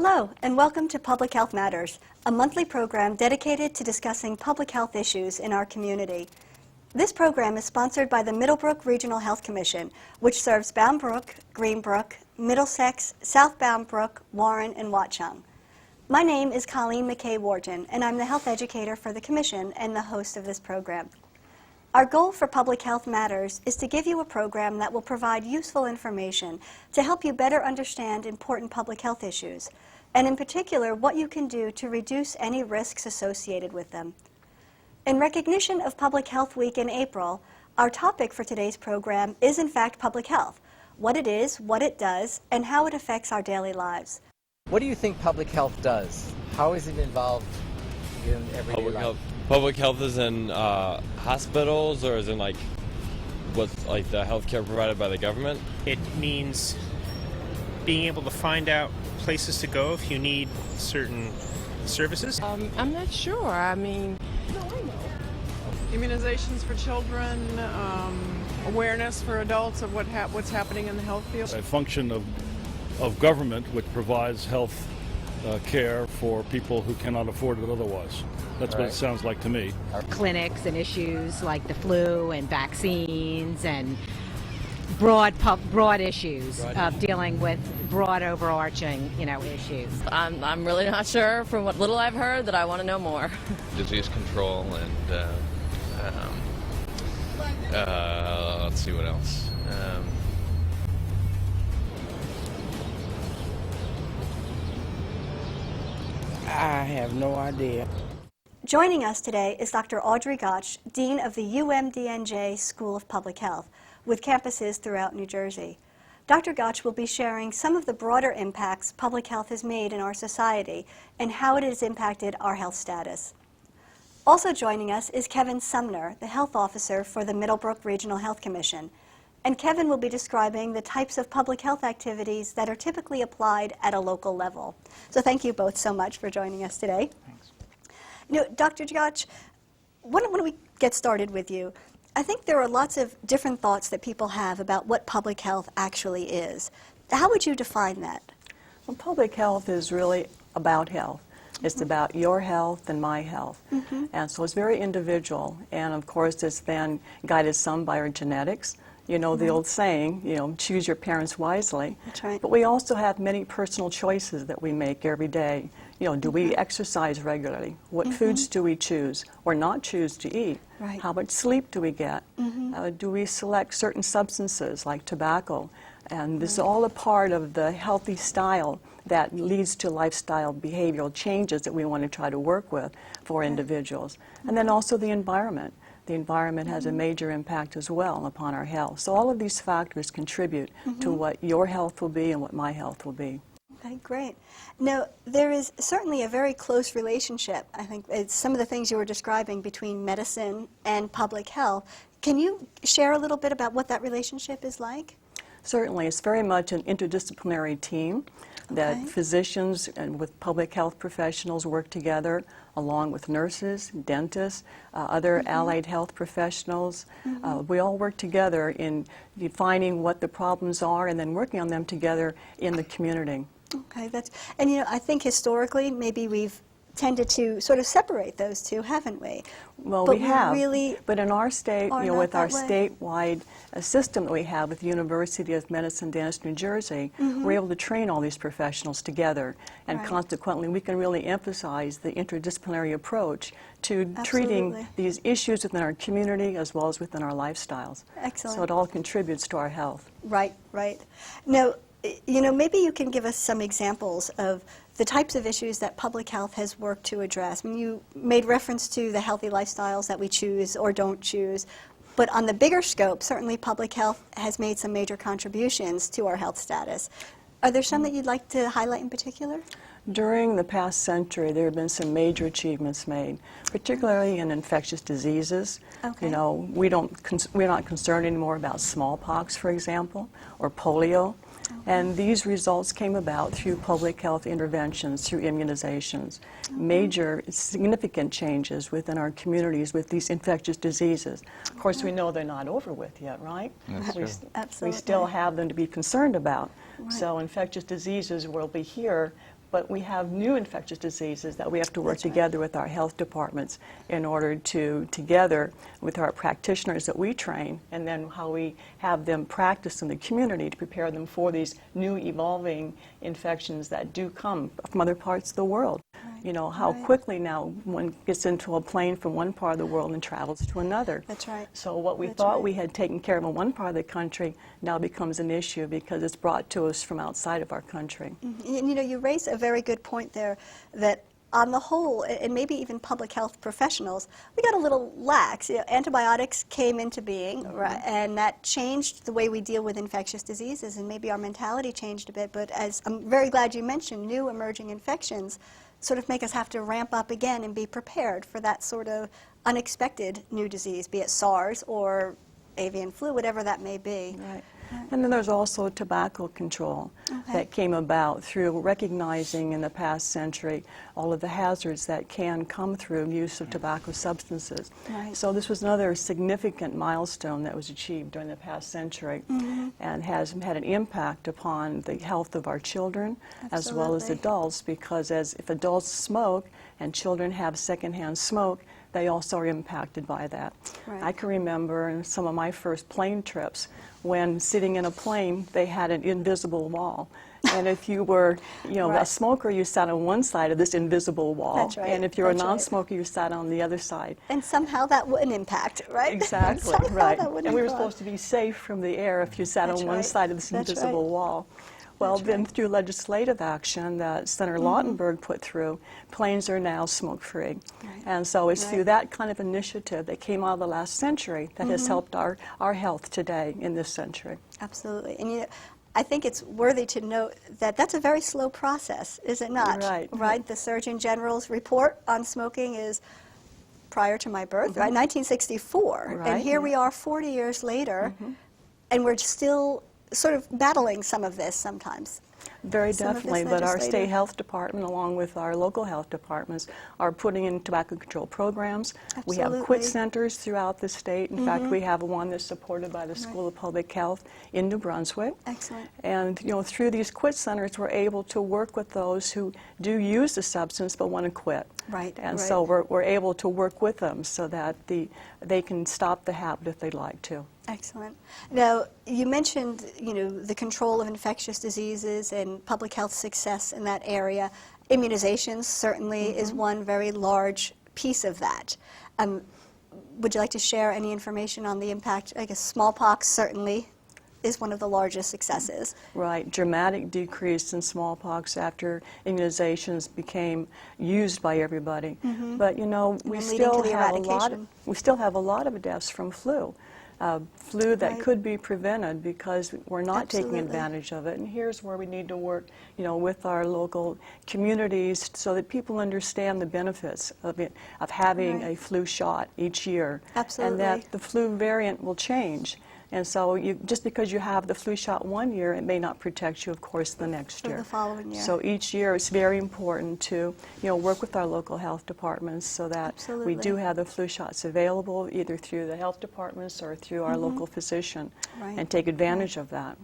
Hello, and welcome to Public Health Matters, a monthly program dedicated to discussing public health issues in our community. This program is sponsored by the Middle-Brook Regional Health Commission, which serves Bound Brook, Greenbrook, Middlesex, South Bound Brook, Warren, and Watchung. My name is Colleen McKay-Warden, and I'm the health educator for the Commission and the host of this program. Our goal for Public Health Matters is to give you a program that will provide useful information to help you better understand important public health issues, and in particular, what you can do to reduce any risks associated with them. In recognition of Public Health Week in April, our topic for today's program is in fact public health, what it is, what it does, and how it affects our daily lives. What do you think public health does? How is it involved in everyday life? Public health is in hospitals, or is in what's like the healthcare provided by the government? It means being able to find out places to go if you need certain services. I'm not sure. I mean, no, I know. Immunizations for children, awareness for adults of what's happening in the health field. A function of government which provides health care for people who cannot afford it otherwise. That's what it sounds like to me. Clinics and issues like the flu and vaccines and broad issues of dealing with broad overarching, issues. I'm really not sure. From what little I've heard, that I want to know more. Disease control and let's see what else. I have no idea. Joining us today is Dr. Audrey Gotch, Dean of the UMDNJ School of Public Health, with campuses throughout New Jersey. Dr. Gotch will be sharing some of the broader impacts public health has made in our society and how it has impacted our health status. Also joining us is Kevin Sumner, the health officer for the Middle-Brook Regional Health Commission. And Kevin will be describing the types of public health activities that are typically applied at a local level. So thank you both so much for joining us today. Thanks. Dr. Gotch, why don't we get started with you? I think there are lots of different thoughts that people have about what public health actually is. How would you define that? Well, public health is really about health. It's about your health and my health. And so it's very individual. And of course, it's then guided some by our genetics. You know, the old saying, choose your parents wisely. That's right. But we also have many personal choices that we make every day. Do we exercise regularly? What foods do we choose or not choose to eat? Right. How much sleep do we get? Do we select certain substances like tobacco? And this is all a part of the healthy style that leads to lifestyle behavioral changes that we want to try to work with for individuals. And then also the environment. The environment has a major impact as well upon our health. So all of these factors contribute to what your health will be and what my health will be. Okay, great. Now, there is certainly a very close relationship, I think, it's some of the things you were describing between medicine and public health. Can you share a little bit about what that relationship is like? Certainly. It's very much an interdisciplinary team that physicians and with public health professionals work together along with nurses, dentists, other allied health professionals. We all work together in defining what the problems are and then working on them together in the community. Okay, and I think historically maybe we've tended to sort of separate those two, haven't we? Well, but we have, really but in our state, with our statewide system that we have with the University of Medicine, Dentistry, New Jersey, we're able to train all these professionals together, and consequently we can really emphasize the interdisciplinary approach to treating these issues within our community as well as within our lifestyles. Excellent. So it all contributes to our health. Right. Now, maybe you can give us some examples of the types of issues that public health has worked to address. I mean, you made reference to the healthy lifestyles that we choose or don't choose, but on the bigger scope, certainly public health has made some major contributions to our health status. Are there some that you'd like to highlight in particular? During the past century, there have been some major achievements made, particularly in infectious diseases. Okay. We're not concerned anymore about smallpox, for example, or polio. And these results came about through public health interventions, through immunizations. Major, significant changes within our communities with these infectious diseases. Of course, we know they're not over with yet, right? Absolutely. We still have them to be concerned about. Right. So infectious diseases will be here But we have new infectious diseases that we have to work together with our health departments in order to, together with our practitioners that we train, and then how we have them practice in the community to prepare them for these new evolving infections that do come from other parts of the world. You know, how quickly now one gets into a plane from one part of the world and travels to another. That's right. So what we thought we had taken care of in one part of the country now becomes an issue because it's brought to us from outside of our country. And, you know, you raise a very good point there that on the whole, and maybe even public health professionals, we got a little lax. You know, antibiotics came into being, right, and that changed the way we deal with infectious diseases, and maybe our mentality changed a bit. But as I'm very glad you mentioned, new emerging infections sort of make us have to ramp up again and be prepared for that sort of unexpected new disease, be it SARS or avian flu, whatever that may be. Right. And then there's also tobacco control that came about through recognizing in the past century all of the hazards that can come through use of tobacco substances. Right. So this was another significant milestone that was achieved during the past century and has had an impact upon the health of our children as well as adults, because if adults smoke and children have secondhand smoke, they also are impacted by that. Right. I can remember in some of my first plane trips when sitting in a plane, they had an invisible wall. And if you were, you know, a smoker, you sat on one side of this invisible wall. That's right. And if you're a non-smoker, you sat on the other side. And somehow that wouldn't impact, right? Exactly, right. And we were supposed to be safe from the air if you sat on one side of this invisible wall. Well, then through legislative action that Senator Lautenberg put through, planes are now smoke-free. And so it's through that kind of initiative that came out of the last century that has helped our health today in this century. Absolutely. And you know, I think it's worthy to note that that's a very slow process, is it not? Right. Right? The Surgeon General's report on smoking is prior to my birth, right? 1964. Right. And here we are 40 years later, and we're still sort of battling some of this sometimes. Very definitely, but our state health department, along with our local health departments, are putting in tobacco control programs. We have quit centers throughout the state. In fact, we have one that's supported by the School of Public Health in New Brunswick. Excellent. And you know, through these quit centers, we're able to work with those who do use the substance but want to quit. Right. And so we're able to work with them so that they can stop the habit if they'd like to. Excellent. Now, you mentioned, you know, the control of infectious diseases and public health success in that area. Immunizations certainly is one very large piece of that. Would you like to share any information on the impact? I guess smallpox certainly is one of the largest successes. Right. Dramatic decrease in smallpox after immunizations became used by everybody. But, you know, we still have a lot of deaths from flu. Flu that could be prevented because we're not taking advantage of it. And here's where we need to work, you know, with our local communities so that people understand the benefits of having a flu shot each year. Absolutely. And that the flu variant will change. And so just because you have the flu shot one year, it may not protect you, of course, the next year. For the following year. So each year it's very important to, you know, work with our local health departments so that we do have the flu shots available either through the health departments or through our local physician and take advantage of that.